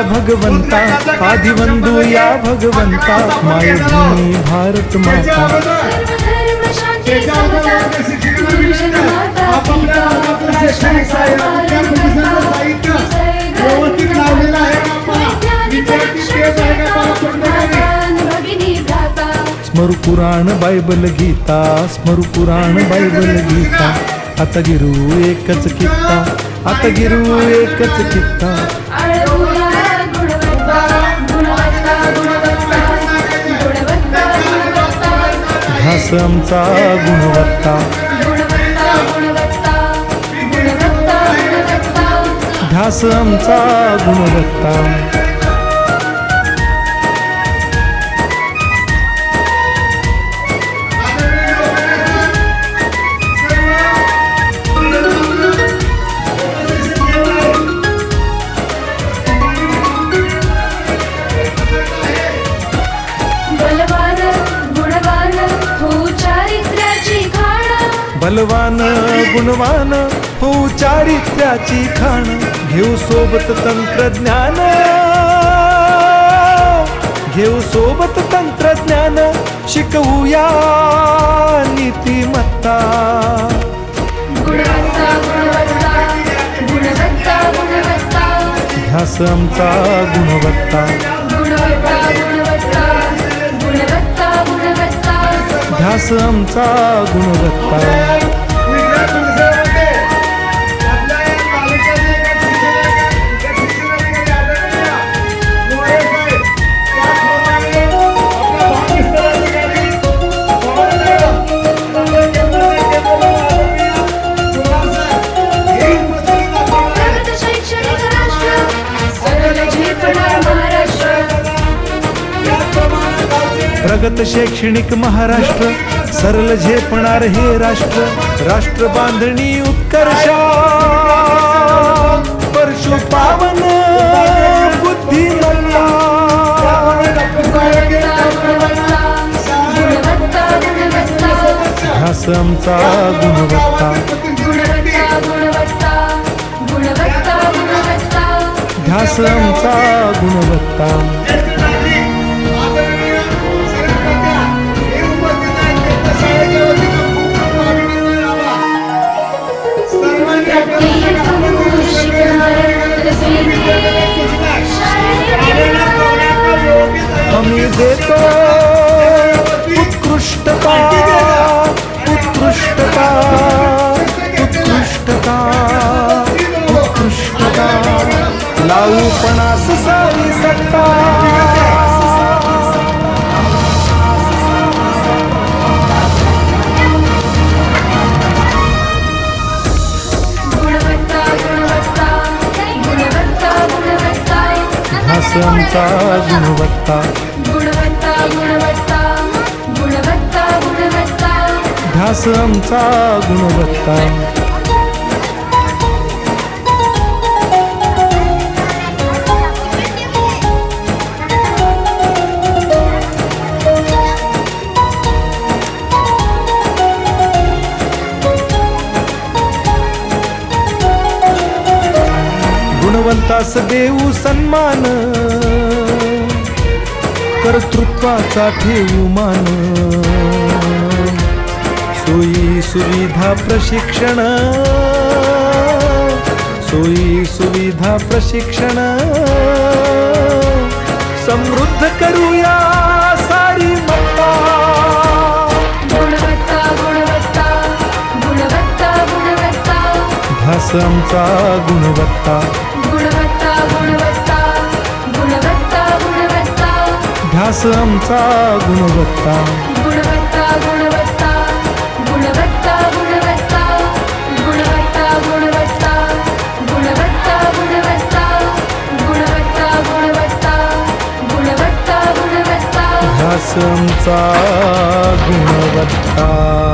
भगवंता, आदिवंदू या भगवंता, मायभूमी भारत माता. सर्वधर्म शांती समता, गुरुजन माता पिता, राष्ट्र सामान्य करता, व्यवस्थित लावलेला आहे वैज्ञानिक रक्षण करता, मातान भगिनी भ्राता. स्मरू पुराण बायबल गीता, स्मरू पुराण बायबल गीता. आता गिरू एकच कित्ता, आता गिरू एकच कित्ता. आळवूया गुणवत्ता, गुणवत्ता, गुणवत्ता, गुणवत्ता, गुणवत्ता. ध्यास आमचा गुणवत्ता, गुणवत्ता, गुणवत्ता, गुणवत्ता, गुणवत्ता. ध्यास आमचा गुणवत्ता. बलवान गुणवान हो चारित्र्याची खाण. बलवान गुणवान हो चारित्र्याची खाण. घेऊ सोबत तंत्रज्ञान, घेऊ सोबत तंत्रज्ञान. शिकवूया नीतिमत्ता. गुणवत्ता, गुणवत्ता, गुणवत्ता, गुणवत्ता. ध्यास आमचा गुणवत्ता, गुणवत्ता, गुणवत्ता, गुणवत्ता, गुणवत्ता. ध्यास आमचा गुणवत्ता. प्रगत शैक्षणिक राष्ट्र, सरळ झेपणार महाराष्ट्र. प्रगत शैक्षणिक महाराष्ट्र, सरल झेपणार हे राष्ट्र. राष्ट्र बांधणी उत्कर्षा, परशु पावन बुद्धिमत्ता. गुणवत्ता, गुणवत्ता, गुणवत्ता, गुणवत्ता. ध्यास आमचा गुणवत्ता, गुणवत्ता, गुणवत्ता, गुणवत्ता, गुणवत्ता. ध्यास आमचा गुणवत्ता. आम्ही देतो उत्कृष्टता, उत्कृष्टता, उत्कृष्टता, उत्कृष्टता. लावू पणास सारी सत्ता. गुणवत्ता, गुणवत्ता, गुणवत्ता, गुणवत्ता. ध्यास आमचा गुणवत्ता, गुणवत्ता, गुणवत्ता, गुणवत्ता, गुणवत्ता. ध्यास आमचा गुणवत्ता. गुणवंतास देऊ सन्मान, कर्तृत्वाचा ठेवू मान. सोयी सुविधा प्रशिक्षण, सोयी सुविधा प्रशिक्षण. समृद्ध करूया सारी मत्ता. गुणवत्ता, गुणवत्ता, गुणवत्ता, गुणवत्ता. ध्यास आमचा गुणवत्ता, गुणवत्ता, गुणवत्ता, गुणवत्ता, गुणवत्ता. ध्यास आमचा गुणवत्ता. गुणवत्ता, गुणवत्ता, गुणवत्ता, गुणवत्ता. गुणवत्ता, गुणवत्ता, गुणवत्ता, गुणवत्ता. गुणवत्ता, गुणवत्ता, गुणवत्ता, गुणवत्ता. ध्यास आमचा गुणवत्ता.